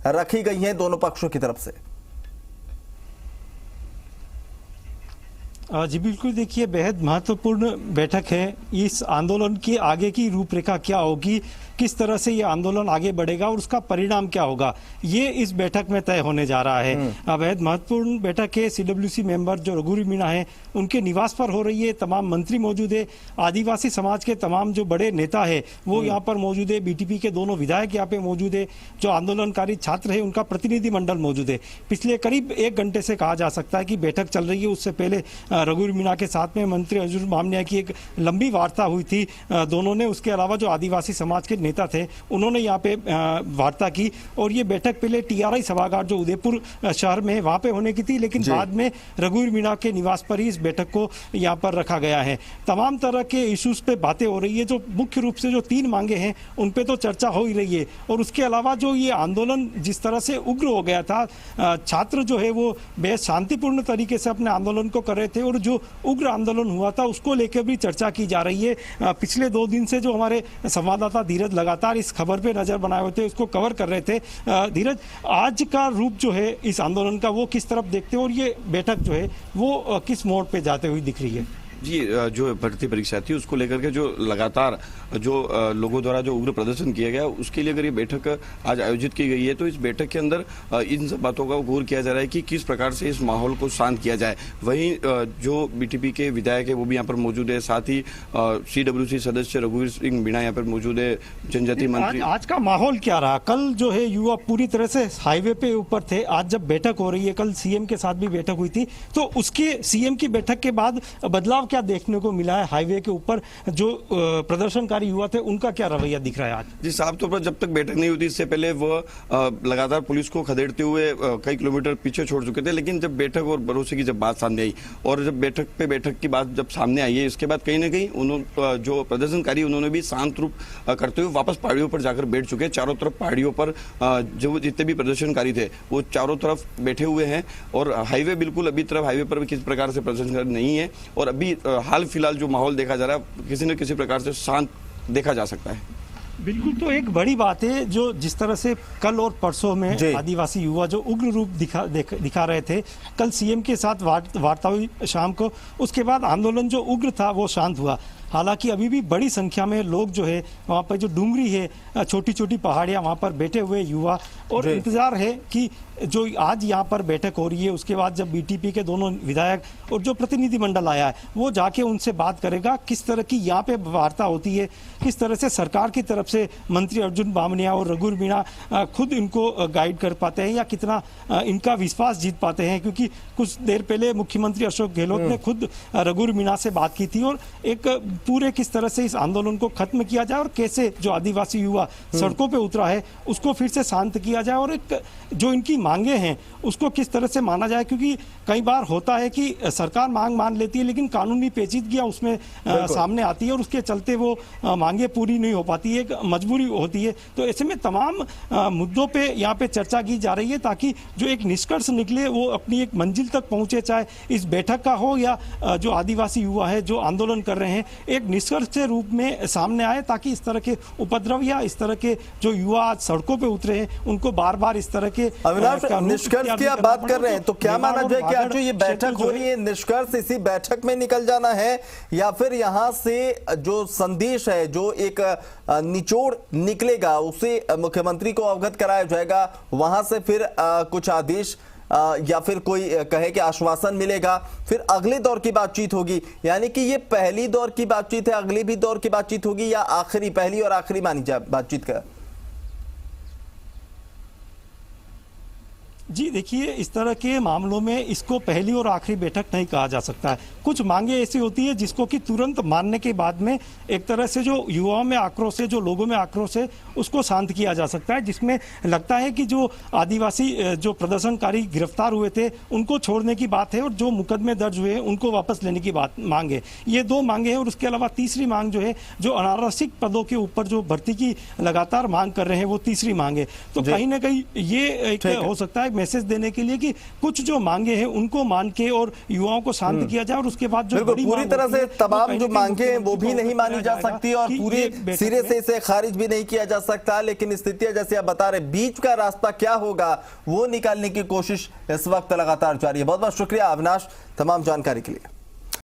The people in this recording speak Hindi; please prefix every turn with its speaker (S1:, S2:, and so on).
S1: रखी गई हैं दोनों पक्षों की तरफ से?
S2: जी बिल्कुल, देखिए बेहद महत्वपूर्ण बैठक है। इस आंदोलन की आगे की रूपरेखा क्या होगी, किस तरह से ये आंदोलन आगे बढ़ेगा और उसका परिणाम क्या होगा, ये इस बैठक में तय होने जा रहा है। बेहद महत्वपूर्ण बैठक है। सीडब्ल्यूसी मेंबर जो रघुवीर मीणा है उनके निवास पर हो रही है। तमाम मंत्री मौजूद है, आदिवासी समाज के तमाम जो बड़े नेता है वो यहाँ पर मौजूद है, बीटीपी के दोनों विधायक यहाँ पे मौजूद है, जो आंदोलनकारी छात्र है उनका प्रतिनिधिमंडल मौजूद है। पिछले करीब 1 घंटे से कहा जा सकता है कि बैठक चल रही है। उससे पहले रघुवीर मीणा के साथ में मंत्री अर्जुन बामनिया की एक लंबी वार्ता हुई थी दोनों ने। उसके अलावा जो आदिवासी समाज के नेता थे उन्होंने यहाँ पे वार्ता की और ये बैठक पहले टीआरआई सभागार जो उदयपुर शहर में वहां पे होने की थी, लेकिन बाद में रघुवीर मीणा के निवास पर ही इस बैठक को यहाँ पर रखा गया है। तमाम तरह के इश्यूज पे बातें हो रही है। जो मुख्य रूप से जो 3 मांगे हैं उन पे तो चर्चा हो ही रही है और उसके अलावा जो ये आंदोलन जिस तरह से उग्र हो गया था, छात्र जो है वो बेहद शांतिपूर्ण तरीके से अपने आंदोलन को कर रहे थे और जो उग्र आंदोलन हुआ था उसको लेकर भी चर्चा की जा रही है। पिछले 2 दिन से जो हमारे संवाददाता धीरज लगातार इस खबर पे नजर बनाए हुए थे, उसको कवर कर रहे थे। धीरज, आज का रूप जो है इस आंदोलन का वो किस तरफ देखते हो और ये बैठक जो है वो किस मोड़ पे जाते हुए दिख रही है?
S3: जी, जो भर्ती परीक्षा थी उसको लेकर के जो लगातार जो लोगों द्वारा जो उग्र प्रदर्शन किया गया उसके लिए अगर ये बैठक आज आयोजित की गई है तो इस बैठक के अंदर इन सब बातों का गौर किया जा रहा है कि किस प्रकार से इस माहौल को शांत किया जाए। वहीं जो बीटीपी के विधायक है वो भी यहाँ पर मौजूद है, साथ ही सीडब्ल्यूसी सदस्य रघुवीर सिंह मीणा यहाँ पर मौजूद है, जनजातीय मंत्री।
S2: आज का माहौल क्या रहा? कल जो है युवा पूरी तरह से हाईवे पे ऊपर थे। आज जब बैठक हो रही है, कल सीएम के साथ भी बैठक हुई थी, तो उसके सीएम की बैठक के बाद बदलाव क्या देखने को मिला है? हाईवे के ऊपर जो प्रदर्शनकारी युवा थे उनका क्या रवैया दिख रहा है आज?
S3: जी, साफ तौर पर जब तक बैठक नहीं हुई इससे पहले वो लगातार पुलिस को खदेड़ते हुए कई किलोमीटर पीछे छोड़ चुके थे, लेकिन जब बैठक और भरोसे की जब बात सामने आई और जब बैठक की बात जब सामने आई है, इसके बाद कहीं ना कहीं उन्होंने जो प्रदर्शनकारी उन्होंने भी शांत रूप करते हुए वापस पहाड़ियों पर जाकर बैठ चुके हैं। चारों तरफ पहाड़ियों पर जो जितने भी प्रदर्शनकारी थे वो चारों तरफ बैठे हुए हैं और हाईवे बिल्कुल अभी तरफ हाईवे पर भी किसी प्रकार से प्रदर्शनकारी नहीं है और अभी हाल फिलहाल जो माहौल देखा जा रहा है किसी न किसी प्रकार से शांत देखा जा सकता है।
S2: बिल्कुल, तो एक बड़ी बात है जो जिस तरह से कल और परसों में आदिवासी युवा जो उग्र रूप दिखा रहे थे, कल सीएम के साथ वार्ता हुई शाम को, उसके बाद आंदोलन जो उग्र था वो शांत हुआ। हालांकि अभी भी बड़ी संख्या में लोग जो है वहाँ पर जो डूंगरी है, छोटी छोटी पहाड़ियाँ, वहाँ पर बैठे हुए युवा और इंतजार है कि जो आज यहाँ पर बैठक हो रही है उसके बाद जब बीटीपी के दोनों विधायक और जो प्रतिनिधिमंडल आया है वो जाके उनसे बात करेगा। किस तरह की यहाँ पे वार्ता होती है, किस तरह से सरकार की तरफ से मंत्री अर्जुन बामनिया और रघुवीर मीणा खुद इनको गाइड कर पाते हैं या कितना इनका विश्वास जीत पाते हैं, क्योंकि कुछ देर पहले मुख्यमंत्री अशोक गहलोत ने खुद रघुवीर मीणा से बात की थी और एक पूरे किस तरह से इस आंदोलन को खत्म किया जाए और कैसे जो आदिवासी युवा सड़कों पे उतरा है उसको फिर से शांत किया जाए और एक जो इनकी मांगे हैं उसको किस तरह से माना जाए, क्योंकि कई बार होता है कि सरकार मांग मान लेती है लेकिन कानूनी पेचीदगियां उसमें सामने आती है और उसके चलते वो मांगे पूरी नहीं हो पाती है, एक मजबूरी होती है। तो ऐसे में तमाम मुद्दों पे यहाँ पे चर्चा की जा रही है ताकि जो एक निष्कर्ष निकले वो अपनी एक मंजिल तक पहुंचे, चाहे इस बैठक का हो या जो आदिवासी युवा है जो आंदोलन कर रहे हैं एक निष्कर्ष के रूप में सामने आए, ताकि इस तरह के उपद्रव या इस तरह के जो युवा आज सड़कों पे उतरे हैं उनको बार बार इस तरह के
S1: निष्कर्ष की आप बात कर रहे हैं तो क्या माना जाए कि आज जो ये बैठक हो रही है निष्कर्ष इसी बैठक में निकल जाना है या फिर यहाँ से जो संदेश है, जो एक निचोड़ निकलेगा उसे मुख्यमंत्री को अवगत कराया जाएगा, वहां से फिर कुछ आदेश या फिर कोई कहे कि आश्वासन मिलेगा, फिर अगले दौर की बातचीत होगी? यानी कि ये पहली दौर की बातचीत है, अगली भी दौर की बातचीत होगी या आखिरी, पहली और आखिरी मानी जाए बातचीत का?
S2: जी देखिए, इस तरह के मामलों में इसको पहली और आखिरी बैठक नहीं कहा जा सकता है। कुछ मांगे ऐसी होती है जिसको कि तुरंत मानने के बाद में एक तरह से जो युवाओं में आक्रोश है, जो लोगों में आक्रोश है, उसको शांत किया जा सकता है, जिसमें लगता है कि जो आदिवासी जो प्रदर्शनकारी गिरफ्तार हुए थे उनको छोड़ने की बात है और जो मुकदमे दर्ज हुए हैं उनको वापस लेने की बात मांग है। ये 2 मांगे हैं और उसके अलावा तीसरी मांग जो है जो अनारक्षित पदों के ऊपर जो भर्ती की लगातार मांग कर रहे हैं वो तीसरी मांग है। तो कहीं ना कहीं ये एक हो सकता है मैसेज देने के लिए कि कुछ जो मांगे हैं उनको मान के और युवाओं को शांत किया जाए, और उसके बाद जो
S1: बिल्कुल
S2: बड़ी
S1: पूरी
S2: मांग
S1: तरह
S2: होती
S1: से
S2: है,
S1: तमाम
S2: वो
S1: जो
S2: कहीं
S1: मांगे हैं
S2: ना
S1: वो भी
S2: कहीं
S1: नहीं मानी जा
S2: जाएगा
S1: सकती और
S2: कि
S1: पूरे
S2: ये बैठक
S1: सिरे
S2: में-
S1: से इसे खारिज भी नहीं किया जा सकता, लेकिन स्थितियां जैसे आप बता रहे बीच का रास्ता क्या होगा वो निकालने की कोशिश इस वक्त लगातार जारी है। बहुत बहुत शुक्रिया अविनाश तमाम जानकारी के लिए।